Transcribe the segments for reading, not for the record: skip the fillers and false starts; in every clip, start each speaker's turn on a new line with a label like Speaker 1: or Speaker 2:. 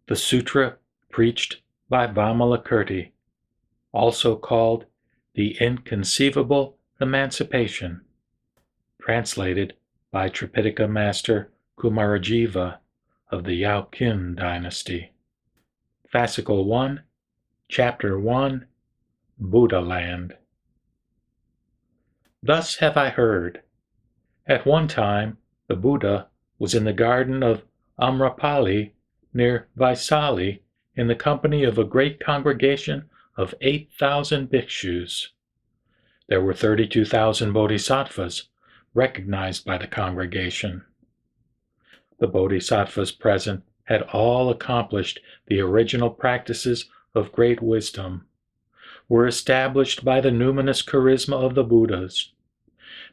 Speaker 1: The sutra preached by Vimalakirti, also called The Inconceivable Emancipation, translated by Tripitaka Master Kumarajiva of the Yaokin dynasty. Fascicle 1, Chapter 1, Buddha Land. Thus have I heard. At one time, the Buddha was in the garden of Amrapali near Vaisali in the company of a great congregation of 8,000 bhikshus. There were 32,000 Bodhisattvas recognized by the congregation. The Bodhisattvas present had all accomplished the original practices of great wisdom, were established by the numinous charisma of the Buddhas,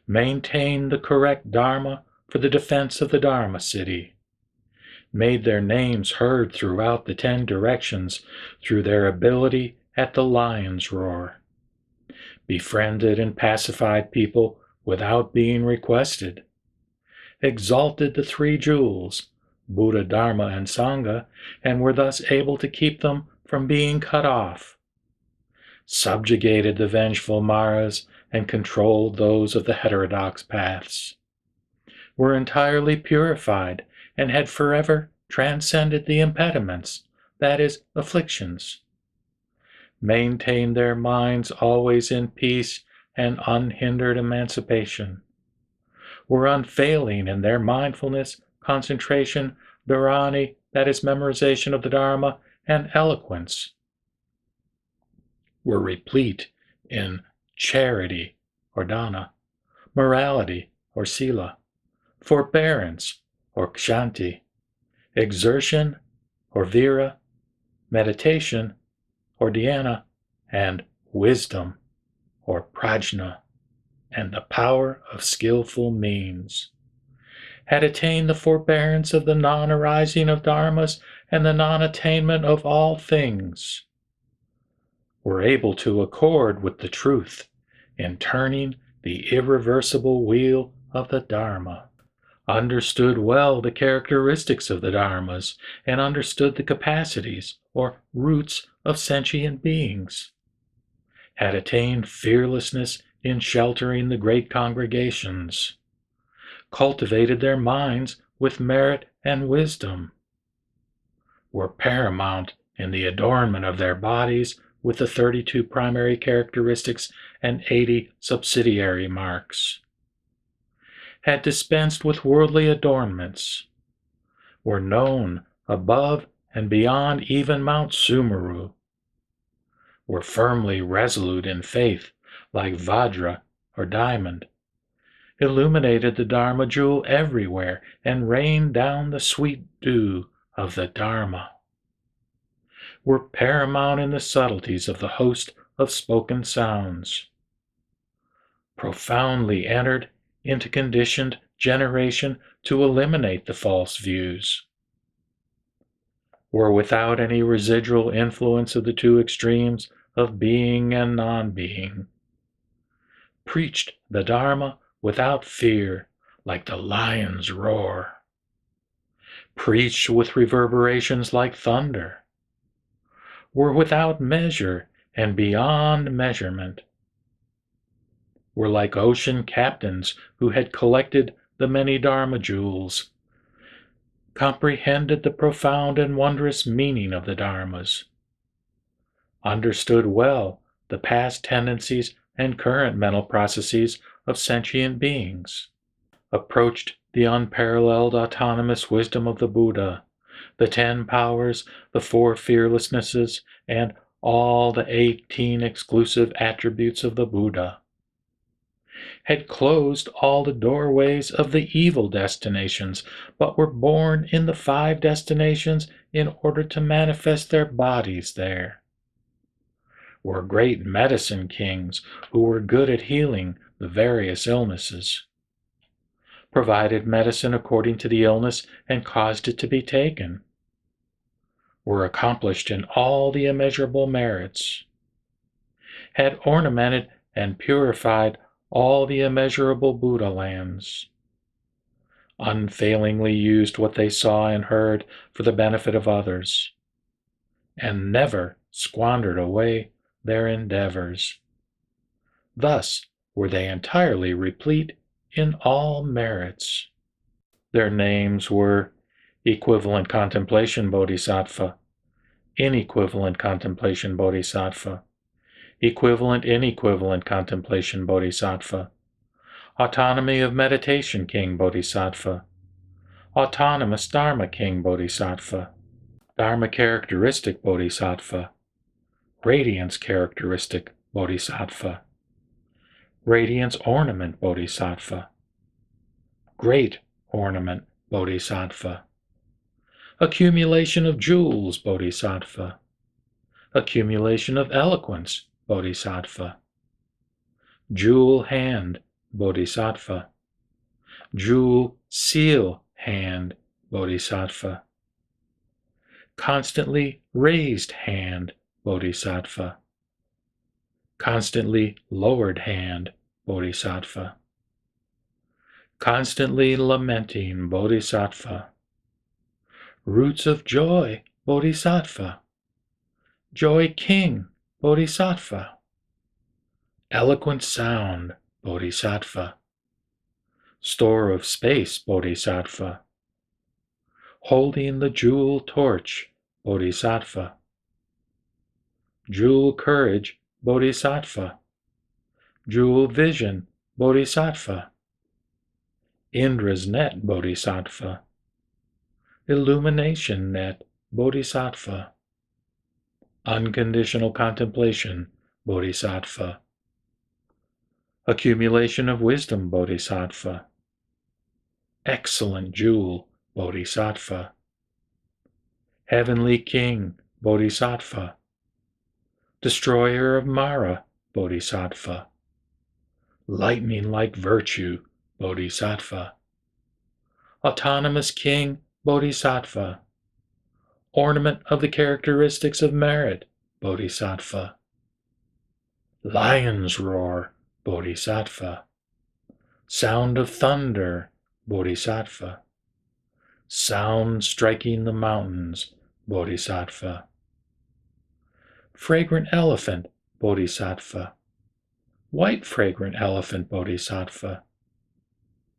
Speaker 1: maintained the correct Dharma for the defense of the Dharma city, made their names heard throughout the 10 directions through their ability at the lion's roar, befriended and pacified people without being requested, exalted the 3 jewels, Buddha, Dharma, and Sangha, and were thus able to keep them from being cut off, subjugated the vengeful Maras and controlled those of the heterodox paths, were entirely purified and had forever transcended the impediments, that is, afflictions, maintained their minds always in peace and unhindered emancipation, were unfailing in their mindfulness, concentration, dharani, that is, memorization of the Dharma, and eloquence, were replete in charity or dana, morality or sila, forbearance or kshanti, exertion or vira, meditation or dhyana, and wisdom or prajna, and the power of skillful means, had attained the forbearance of the non-arising of dharmas and the non-attainment of all things, were able to accord with the truth in turning the irreversible wheel of the Dharma, understood well the characteristics of the Dharmas, and understood the capacities or roots of sentient beings, had attained fearlessness in sheltering the great congregations, cultivated their minds with merit and wisdom, were paramount in the adornment of their bodies with the 32 primary characteristics and 80 subsidiary marks, had dispensed with worldly adornments, were known above and beyond even Mount Sumeru, were firmly resolute in faith like Vajra or diamond, illuminated the Dharma jewel everywhere, and rained down the sweet dew of the Dharma, were paramount in the subtleties of the host of spoken sounds, profoundly entered into conditioned generation to eliminate the false views, were without any residual influence of the 2 extremes of being and non-being, preached the Dharma without fear like the lion's roar, preached with reverberations like thunder, were without measure and beyond measurement, were like ocean captains who had collected the many Dharma jewels, comprehended the profound and wondrous meaning of the Dharmas, understood well the past tendencies and current mental processes of sentient beings, approached the unparalleled autonomous wisdom of the Buddha, the 10 powers, the 4 fearlessnesses, and all the 18 exclusive attributes of the Buddha, had closed all the doorways of the evil destinations, but were born in the 5 destinations in order to manifest their bodies there, were great medicine kings who were good at healing the various illnesses, provided medicine according to the illness and caused it to be taken, were accomplished in all the immeasurable merits, had ornamented and purified all the immeasurable Buddha lands, unfailingly used what they saw and heard for the benefit of others, and never squandered away their endeavors. Thus were they entirely replete in all merits. Their names were Equivalent Contemplation Bodhisattva, Inequivalent Contemplation Bodhisattva, Equivalent Inequivalent Contemplation Bodhisattva, Autonomy of Meditation King Bodhisattva, Autonomous Dharma King Bodhisattva, Dharma Characteristic Bodhisattva, Radiance Characteristic Bodhisattva, Radiance Ornament Bodhisattva, Great Ornament Bodhisattva, Accumulation of Jewels Bodhisattva, Accumulation of Eloquence Bodhisattva, Jewel Hand Bodhisattva, Jewel Seal Hand Bodhisattva, Constantly Raised Hand Bodhisattva, Constantly Lowered Hand Bodhisattva, Constantly Lamenting Bodhisattva, Roots of Joy Bodhisattva, Joy King Bodhisattva, Eloquent Sound Bodhisattva, Store of Space Bodhisattva, Holding the Jewel Torch Bodhisattva, Jewel Courage Bodhisattva, Jewel Vision Bodhisattva, Indra's Net Bodhisattva, Illumination Net Bodhisattva, Unconditional Contemplation Bodhisattva, Accumulation of Wisdom Bodhisattva, Excellent Jewel Bodhisattva, Heavenly King Bodhisattva, Destroyer of Mara Bodhisattva, Lightning-like Virtue Bodhisattva, Autonomous King Bodhisattva, Ornament of the Characteristics of Merit Bodhisattva, Lion's Roar Bodhisattva, Sound of Thunder Bodhisattva, Sound Striking the Mountains Bodhisattva, Fragrant Elephant Bodhisattva, White Fragrant Elephant Bodhisattva,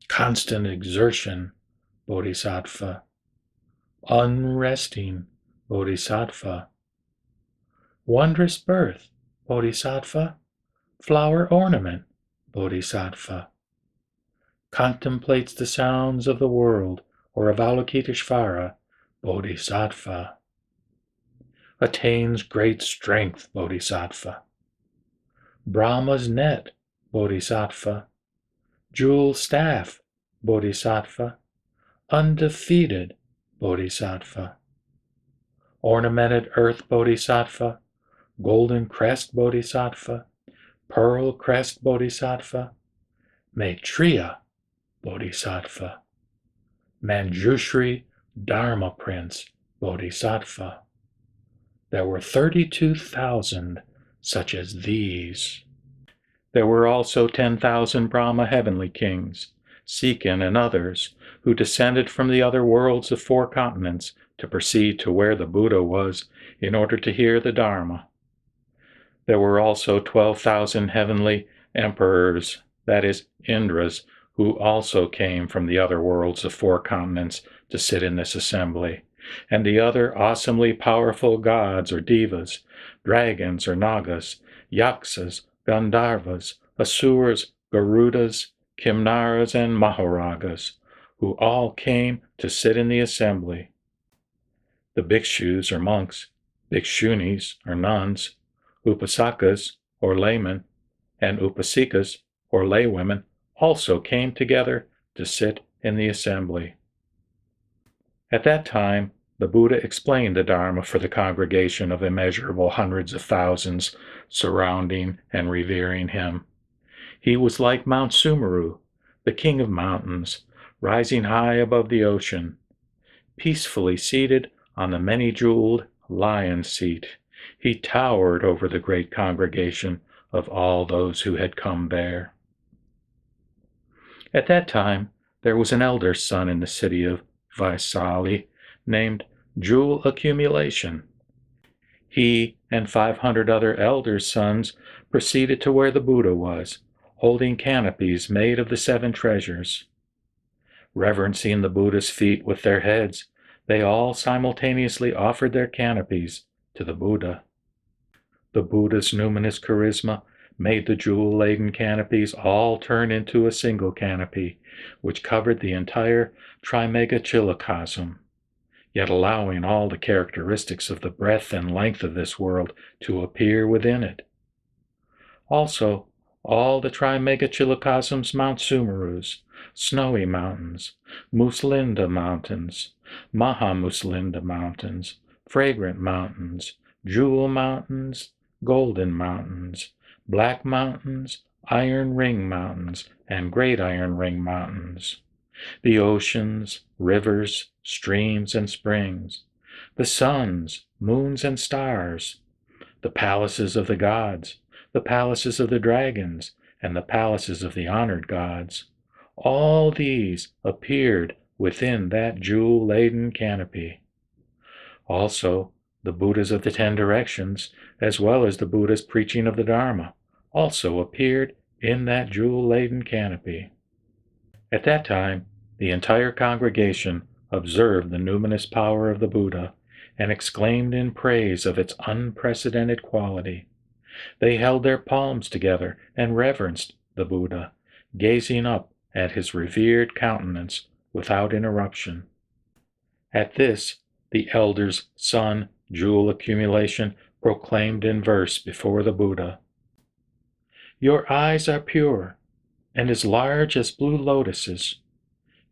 Speaker 1: Constant Exertion Bodhisattva, Unresting Bodhisattva, Wondrous Birth Bodhisattva, Flower Ornament Bodhisattva, Contemplates the sounds of the world or Avalokiteshvara Bodhisattva, Attains great strength Bodhisattva, Brahma's Net Bodhisattva, Jewel Staff Bodhisattva, Undefeated Bodhisattva, Ornamented Earth Bodhisattva, Golden Crest Bodhisattva, Pearl Crest Bodhisattva, Maitreya Bodhisattva, Manjushri Dharma Prince Bodhisattva. There were 32,000 such as these. There were also 10,000 Brahma heavenly kings, Sikhin and others, who descended from the other worlds of 4 continents to proceed to where the Buddha was in order to hear the Dharma. There were also 12,000 heavenly emperors, that is, Indras, who also came from the other worlds of 4 continents to sit in this assembly, and the other awesomely powerful gods or devas, dragons or nagas, yaksas, gandharvas, asuras, garudas, kimnaras, and mahoragas, who all came to sit in the assembly. The bhikshus or monks, bhikshunis or nuns, upasakas or laymen, and upasikas or laywomen also came together to sit in the assembly. At that time, the Buddha explained the Dharma for the congregation of immeasurable hundreds of thousands surrounding and revering him. He was like Mount Sumeru, the king of mountains, rising high above the ocean, peacefully seated on the many-jeweled lion's seat. He towered over the great congregation of all those who had come there. At that time, there was an elder son in the city of Vaisali named Jewel Accumulation. He and 500 other elders' sons proceeded to where the Buddha was, holding canopies made of the 7 treasures. Reverencing the Buddha's feet with their heads, they all simultaneously offered their canopies to the Buddha. The Buddha's numinous charisma made the jewel-laden canopies all turn into a single canopy, which covered the entire Trimegachilocosm, yet allowing all the characteristics of the breadth and length of this world to appear within it. Also, all the Trimegachilocosm's Mount Sumerus, Snowy Mountains, Muslinda Mountains, Mahamuslinda Mountains, Fragrant Mountains, Jewel Mountains, Golden Mountains, Black Mountains, Iron Ring Mountains, and Great Iron Ring Mountains, the oceans, rivers, streams, and springs, the suns, moons, and stars, the palaces of the gods, the palaces of the dragons, and the palaces of the honored gods, all these appeared within that jewel-laden canopy. Also, the Buddhas of the 10 directions, as well as the Buddhas preaching of the Dharma, also appeared in that jewel-laden canopy. At that time, the entire congregation observed the numinous power of the Buddha and exclaimed in praise of its unprecedented quality. They held their palms together and reverenced the Buddha, gazing up at his revered countenance without interruption. At this, the elder's son, Jewel Accumulation, proclaimed in verse before the Buddha, "Your eyes are pure, and as large as blue lotuses.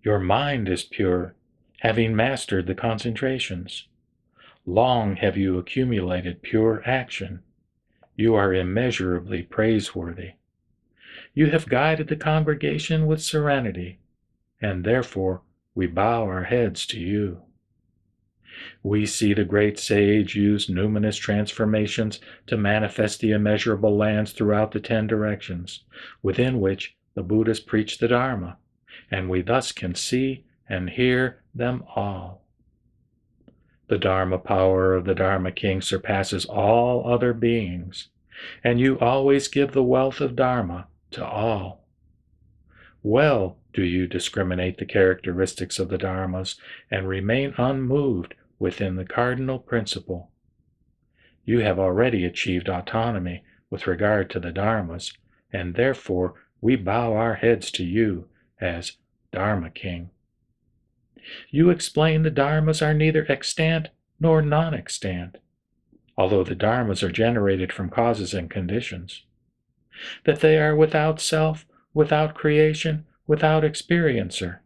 Speaker 1: Your mind is pure, having mastered the concentrations. Long have you accumulated pure action. You are immeasurably praiseworthy. You have guided the congregation with serenity, and therefore we bow our heads to you. We see the great sage use numinous transformations to manifest the immeasurable lands throughout the 10 directions, within which the Buddhas preach the Dharma, and we thus can see and hear them all. The Dharma power of the Dharma King surpasses all other beings, and you always give the wealth of Dharma to all. Well do you discriminate the characteristics of the Dharmas and remain unmoved within the cardinal principle. You have already achieved autonomy with regard to the Dharmas, and therefore we bow our heads to you as Dharma King. You explain the Dharmas are neither extant nor non-extant, although the Dharmas are generated from causes and conditions, that they are without self, without creation, without experiencer,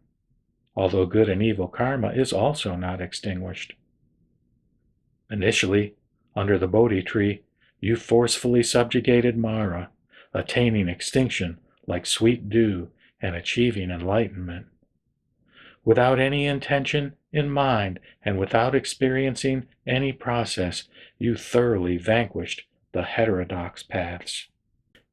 Speaker 1: although good and evil karma is also not extinguished. Initially, under the Bodhi tree, you forcefully subjugated Mara, attaining extinction like sweet dew and achieving enlightenment. Without any intention in mind and without experiencing any process, you thoroughly vanquished the heterodox paths.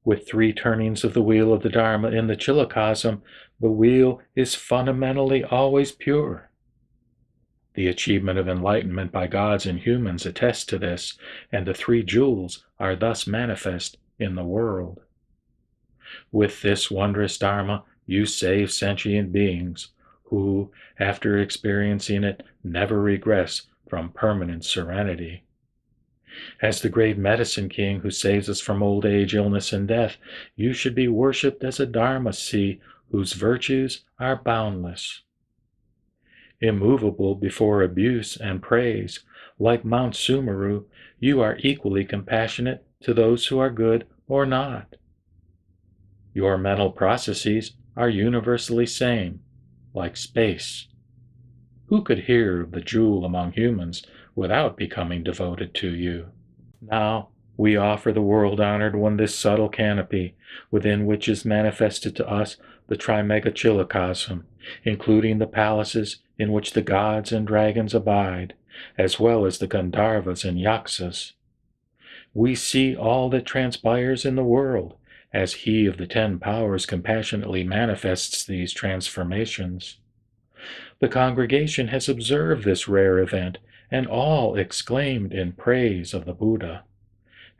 Speaker 1: With 3 turnings of the wheel of the Dharma in the Chilocosm, the wheel is fundamentally always pure. The achievement of enlightenment by gods and humans attests to this, and the 3 jewels are thus manifest in the world. With this wondrous Dharma, you save sentient beings, who, after experiencing it, never regress from permanent serenity. As the great medicine king who saves us from old age, illness, and death, you should be worshipped as a Dharma sea whose virtues are boundless. Immovable before abuse and praise, like Mount Sumeru, you are equally compassionate to those who are good or not. Your mental processes are universally sane, like space. Who could hear of the jewel among humans without becoming devoted to you? Now we offer the world-honored one this subtle canopy, within which is manifested to us the Trimegachilocosm, including the palaces in which the gods and dragons abide, as well as the Gandharvas and Yaksas. We see all that transpires in the world, as he of the 10 powers compassionately manifests these transformations. The congregation has observed this rare event and all exclaimed in praise of the Buddha.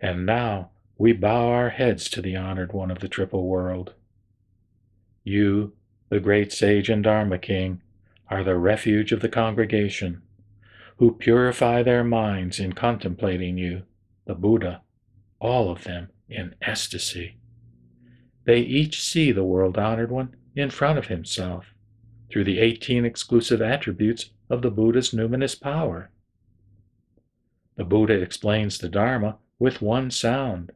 Speaker 1: And now we bow our heads to the honored one of the triple world. You, the great sage and Dharma king, are the refuge of the congregation, who purify their minds in contemplating you, the Buddha, all of them in ecstasy. They each see the world-honored one in front of himself, through the 18 exclusive attributes of the Buddha's numinous power. The Buddha explains the Dharma with one sound,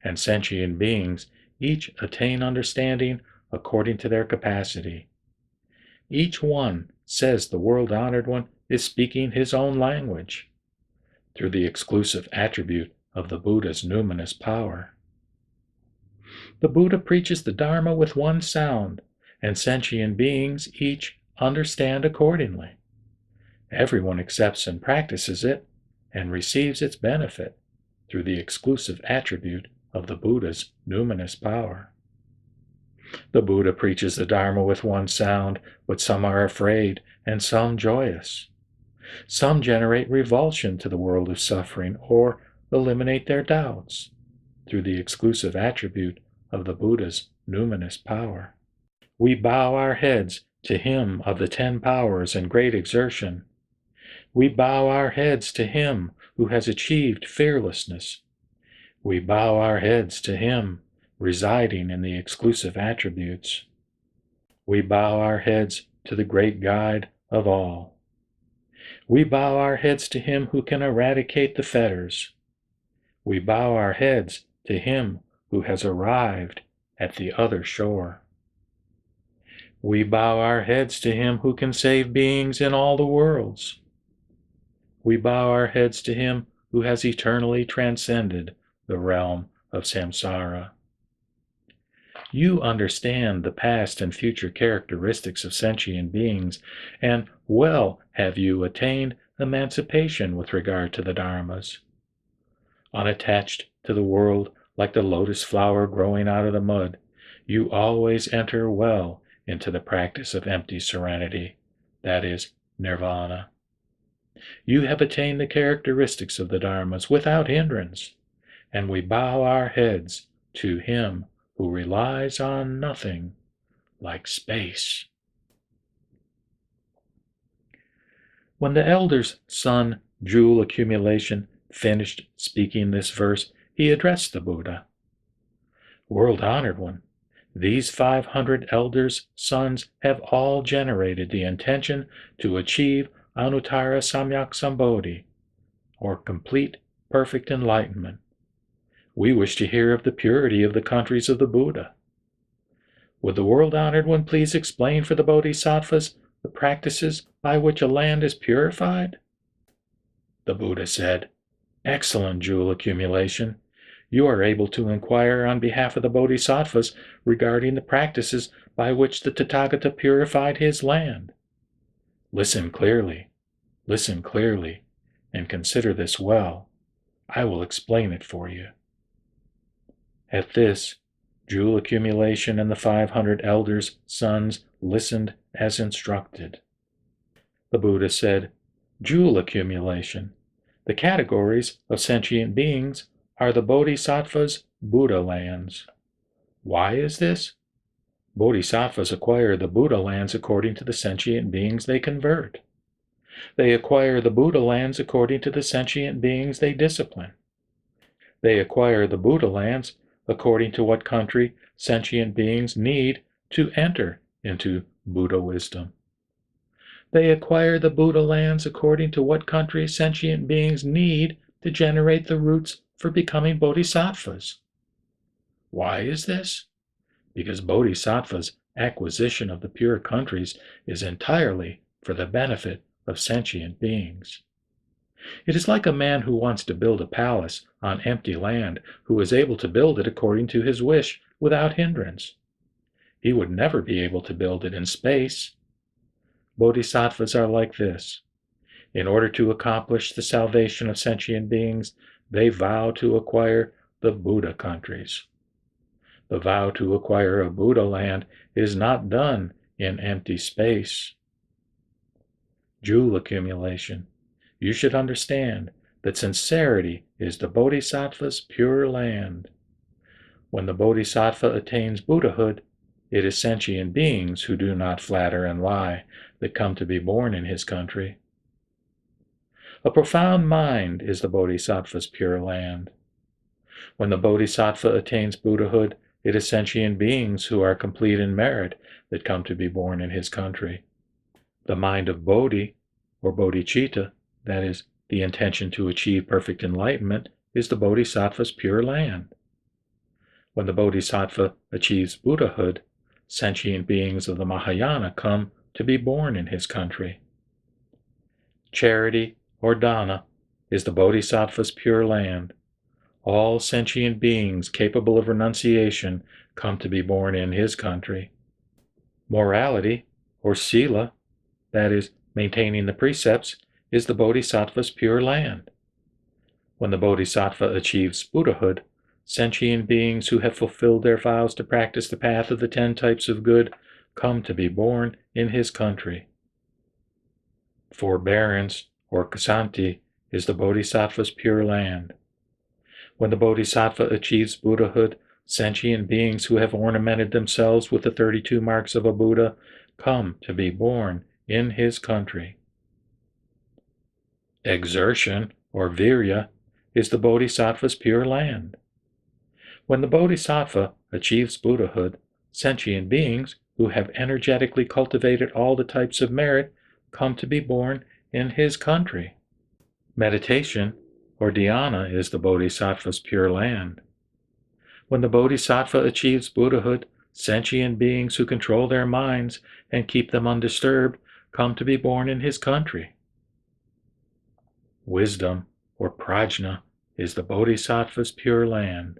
Speaker 1: and sentient beings each attain understanding according to their capacity. Each one says the world-honored one is speaking his own language, through the exclusive attribute of the Buddha's numinous power. The Buddha preaches the Dharma with one sound, and sentient beings each understand accordingly. Everyone accepts and practices it, and receives its benefit through the exclusive attribute of the Buddha's numinous power. The Buddha preaches the Dharma with one sound, but some are afraid and some joyous. Some generate revulsion to the world of suffering or eliminate their doubts through the exclusive attribute of the Buddha's numinous power. We bow our heads to him of the 10 powers and great exertion. We bow our heads to him who has achieved fearlessness. We bow our heads to him residing in the exclusive attributes. We bow our heads to the great guide of all. We bow our heads to him who can eradicate the fetters. We bow our heads to him who has arrived at the other shore. We bow our heads to him who can save beings in all the worlds. We bow our heads to him who has eternally transcended the realm of samsara. You understand the past and future characteristics of sentient beings, and well have you attained emancipation with regard to the dharmas. Unattached to the world like the lotus flower growing out of the mud, you always enter well into the practice of empty serenity, that is, nirvana. You have attained the characteristics of the dharmas without hindrance, and we bow our heads to him who relies on nothing like space. When the elder's son, Jewel Accumulation, finished speaking this verse, he addressed the Buddha. World-honored one, these 500 elders' sons have all generated the intention to achieve Anuttara Samyak Sambodhi, or complete perfect enlightenment. We wish to hear of the purity of the countries of the Buddha. Would the world-honored one please explain for the Bodhisattvas the practices by which a land is purified? The Buddha said, Excellent, Jewel Accumulation. You are able to inquire on behalf of the Bodhisattvas regarding the practices by which the Tathagata purified his land. Listen clearly, and consider this well. I will explain it for you. At this, Jewel Accumulation and the 500 elders' sons listened as instructed. The Buddha said, Jewel Accumulation, the categories of sentient beings are the Bodhisattvas' Buddha lands. Why is this? Bodhisattvas acquire the Buddha lands according to the sentient beings they convert. They acquire the Buddha lands according to the sentient beings they discipline. They acquire the Buddha lands according to what country sentient beings need to enter into Buddha wisdom. They acquire the Buddha lands according to what country sentient beings need to generate the roots for becoming bodhisattvas. Why is this? Because bodhisattvas' acquisition of the pure countries is entirely for the benefit of sentient beings. It is like a man who wants to build a palace on empty land who is able to build it according to his wish without hindrance. He would never be able to build it in space. Bodhisattvas are like this. In order to accomplish the salvation of sentient beings, they vow to acquire the Buddha countries. The vow to acquire a Buddha land is not done in empty space. Jewel Accumulation, you should understand that sincerity is the Bodhisattva's pure land. When the Bodhisattva attains Buddhahood, it is sentient beings who do not flatter and lie that come to be born in his country. A profound mind is the Bodhisattva's pure land. When the Bodhisattva attains Buddhahood, it is sentient beings who are complete in merit that come to be born in his country. The mind of Bodhi, or Bodhicitta, that is, the intention to achieve perfect enlightenment, is the Bodhisattva's pure land. When the Bodhisattva achieves Buddhahood, sentient beings of the Mahayana come to be born in his country. Charity, or dana, is the Bodhisattva's pure land. All sentient beings capable of renunciation come to be born in his country. Morality, or sila, that is, maintaining the precepts, is the Bodhisattva's pure land. When the Bodhisattva achieves Buddhahood, sentient beings who have fulfilled their vows to practice the path of the 10 types of good come to be born in his country. Forbearance, or ksanti, is the Bodhisattva's pure land. When the Bodhisattva achieves Buddhahood, sentient beings who have ornamented themselves with the 32 marks of a Buddha come to be born in his country. Exertion, or virya, is the Bodhisattva's pure land. When the Bodhisattva achieves Buddhahood, sentient beings who have energetically cultivated all the types of merit come to be born in his country. Meditation, or dhyana, is the Bodhisattva's pure land. When the Bodhisattva achieves Buddhahood, sentient beings who control their minds and keep them undisturbed come to be born in his country. Wisdom, or prajna, is the Bodhisattva's pure land.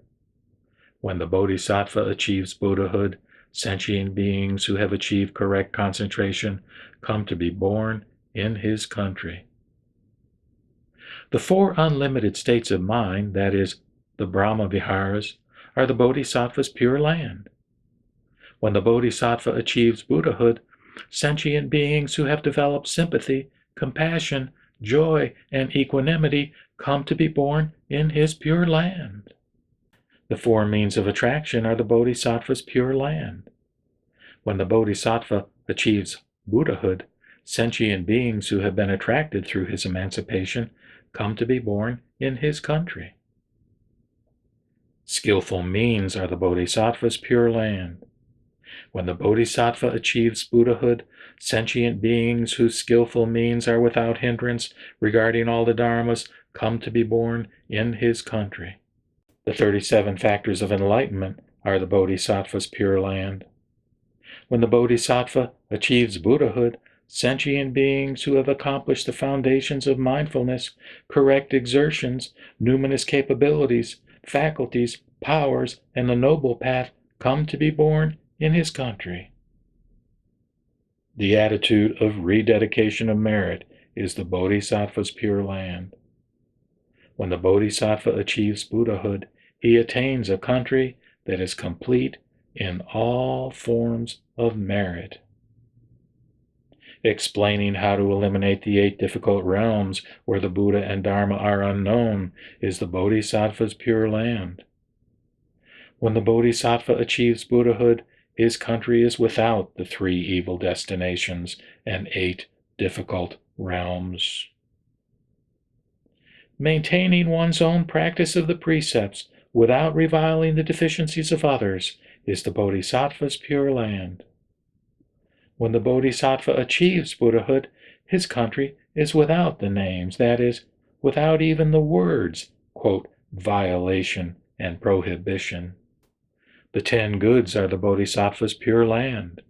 Speaker 1: When the Bodhisattva achieves Buddhahood, sentient beings who have achieved correct concentration come to be born in his country. The 4 unlimited states of mind, that is, the Brahma Viharas, are the Bodhisattva's pure land. When the Bodhisattva achieves Buddhahood, sentient beings who have developed sympathy, compassion, joy, and equanimity come to be born in his pure land. The 4 means of attraction are the Bodhisattva's pure land. When the Bodhisattva achieves Buddhahood, sentient beings who have been attracted through his emancipation come to be born in his country. Skillful means are the Bodhisattva's pure land. When the Bodhisattva achieves Buddhahood, sentient beings whose skillful means are without hindrance regarding all the dharmas come to be born in his country. The 37 factors of enlightenment are the Bodhisattva's pure land. When the Bodhisattva achieves Buddhahood, sentient beings who have accomplished the foundations of mindfulness, correct exertions, numinous capabilities, faculties, powers, and the noble path come to be born in his country. The attitude of rededication of merit is the Bodhisattva's pure land. When the Bodhisattva achieves Buddhahood, he attains a country that is complete in all forms of merit. Explaining how to eliminate the 8 difficult realms where the Buddha and Dharma are unknown is the Bodhisattva's pure land. When the Bodhisattva achieves Buddhahood, his country is without the 3 evil destinations and 8 difficult realms. Maintaining one's own practice of the precepts without reviling the deficiencies of others is the Bodhisattva's pure land. When the Bodhisattva achieves Buddhahood, his country is without the names, that is, without even the words, quote, violation and prohibition. The 10 goods are the Bodhisattva's pure land.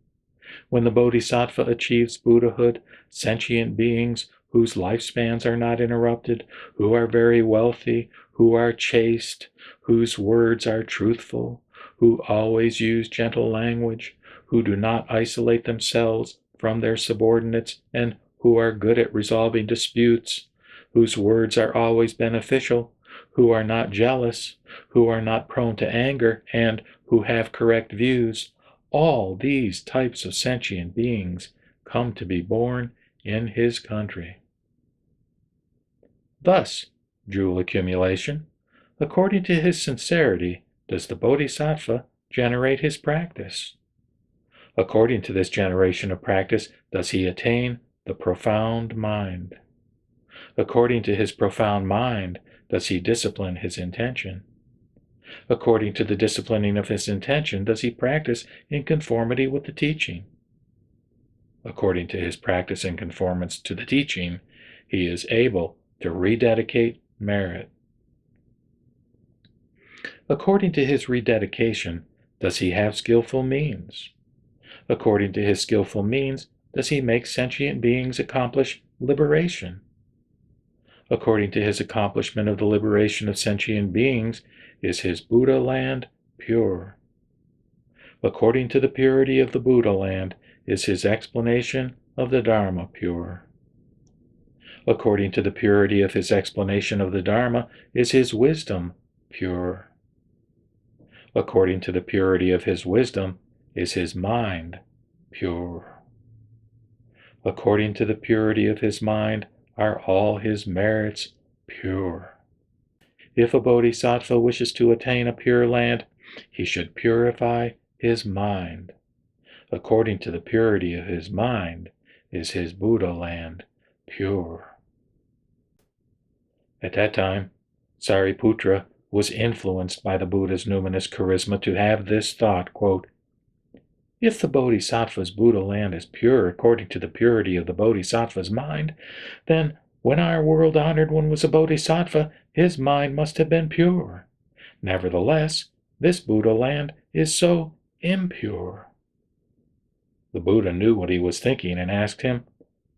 Speaker 1: When the Bodhisattva achieves Buddhahood, sentient beings whose lifespans are not interrupted, who are very wealthy, who are chaste, whose words are truthful, who always use gentle language, who do not isolate themselves from their subordinates, and who are good at resolving disputes, whose words are always beneficial, who are not jealous, who are not prone to anger, and who have correct views, all these types of sentient beings come to be born in his country. Thus, jewel accumulation, according to his sincerity, does the Bodhisattva generate his practice. According to this generation of practice, does he attain the profound mind. According to his profound mind, does he discipline his intention. According to the disciplining of his intention, does he practice in conformity with the teaching. According to his practice in conformance to the teaching, he is able to rededicate merit. According to his rededication, does he have skillful means? According to his skillful means, does he make sentient beings accomplish liberation? According to his accomplishment of the liberation of sentient beings, is his Buddha land pure? According to the purity of the Buddha land, is his explanation of the Dharma pure? According to the purity of his explanation of the Dharma, is his wisdom pure? According to the purity of his wisdom, is his mind pure? According to the purity of his mind, are all his merits pure? If a bodhisattva wishes to attain a pure land, he should purify his mind. According to the purity of his mind, is his Buddha land pure? At that time, Sariputra was influenced by the Buddha's numinous charisma to have this thought, quote, "If the Bodhisattva's Buddha land is pure according to the purity of the Bodhisattva's mind, then when our world-honored one was a Bodhisattva, his mind must have been pure. Nevertheless, this Buddha land is so impure." The Buddha knew what he was thinking and asked him,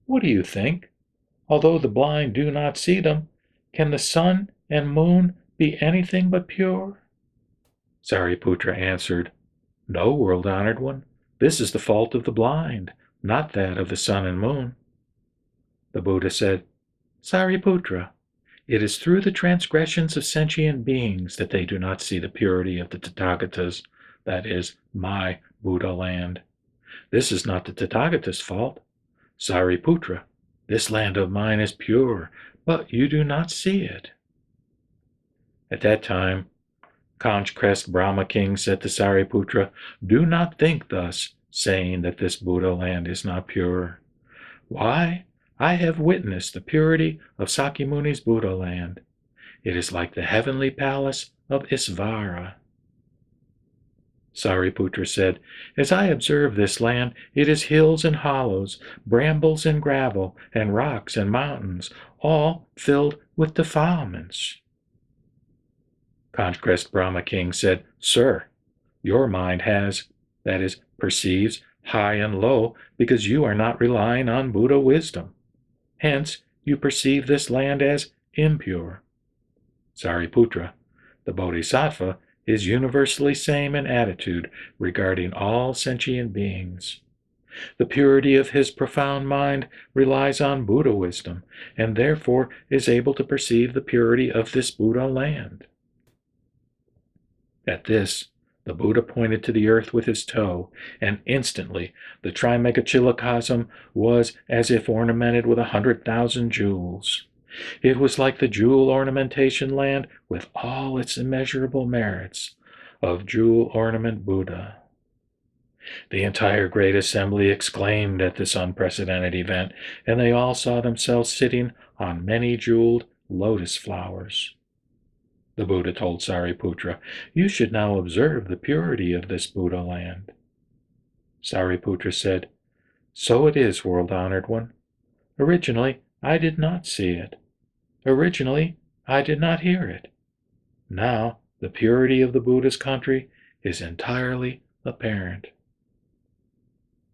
Speaker 1: "What do you think? Although the blind do not see them, can the sun and moon be anything but pure?" Sariputra answered, "No, world-honored one. This is the fault of the blind, not that of the sun and moon." The Buddha said, "Sariputra, it is through the transgressions of sentient beings that they do not see the purity of the Tathagatas, that is, my Buddha land. This is not the Tathagata's fault. Sariputra, this land of mine is pure, but you do not see it." At that time, Conch-Crest Brahma King said to Sariputra, "Do not think thus, saying that this Buddha land is not pure. Why? I have witnessed the purity of Sakyamuni's Buddha land. It is like the heavenly palace of Isvara." Sariputra said, "As I observe this land, it is hills and hollows, brambles and gravel, and rocks and mountains, all filled with defilements." Conch-Crest Brahma King said, "Sir, your mind has, that is, perceives high and low because you are not relying on Buddha wisdom. Hence, you perceive this land as impure. Sariputra, the Bodhisattva, is universally same in attitude regarding all sentient beings. The purity of his profound mind relies on Buddha wisdom, and therefore is able to perceive the purity of this Buddha land." At this, the Buddha pointed to the earth with his toe, and instantly the Trimegachilocosm was as if ornamented with 100,000 jewels. It was like the jewel ornamentation land with all its immeasurable merits of jewel ornament Buddha. The entire great assembly exclaimed at this unprecedented event, and they all saw themselves sitting on many jeweled lotus flowers. The Buddha told Sariputra, "You should now observe the purity of this Buddha land." Sariputra said, "So it is, world-honored one. Originally, I did not see it. Originally, I did not hear it. Now, the purity of the Buddha's country is entirely apparent."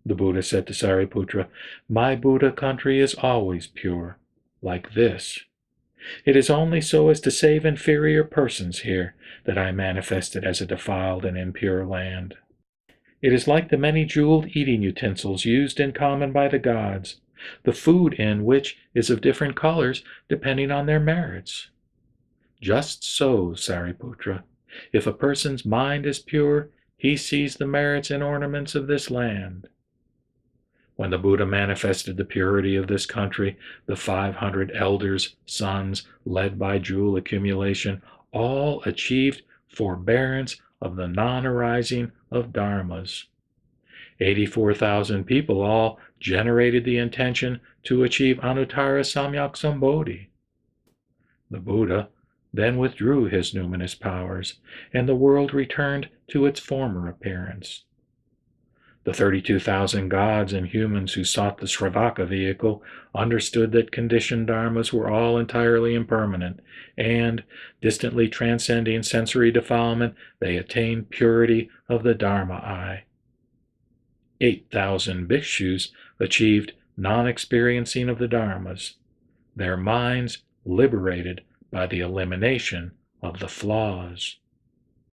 Speaker 1: The Buddha said to Sariputra, "My Buddha country is always pure, like this. It is only so as to save inferior persons here that I manifested as a defiled and impure land. It is like the many jeweled eating utensils used in common by the gods, the food in which is of different colors depending on their merits. Just so, Sariputra, if a person's mind is pure, he sees the merits and ornaments of this land. When the Buddha manifested the purity of this country, the 500 elders, sons, led by jewel accumulation, all achieved forbearance of the non-arising of dharmas. 84,000 people all generated the intention to achieve Anuttara Samyak Sambodhi. The Buddha then withdrew his numinous powers, and the world returned to its former appearance. The 32,000 gods and humans who sought the Sravaka vehicle understood that conditioned dharmas were all entirely impermanent, and, distantly transcending sensory defilement, they attained purity of the Dharma eye. 8,000 bhikshus achieved non-experiencing of the dharmas, their minds liberated by the elimination of the flaws.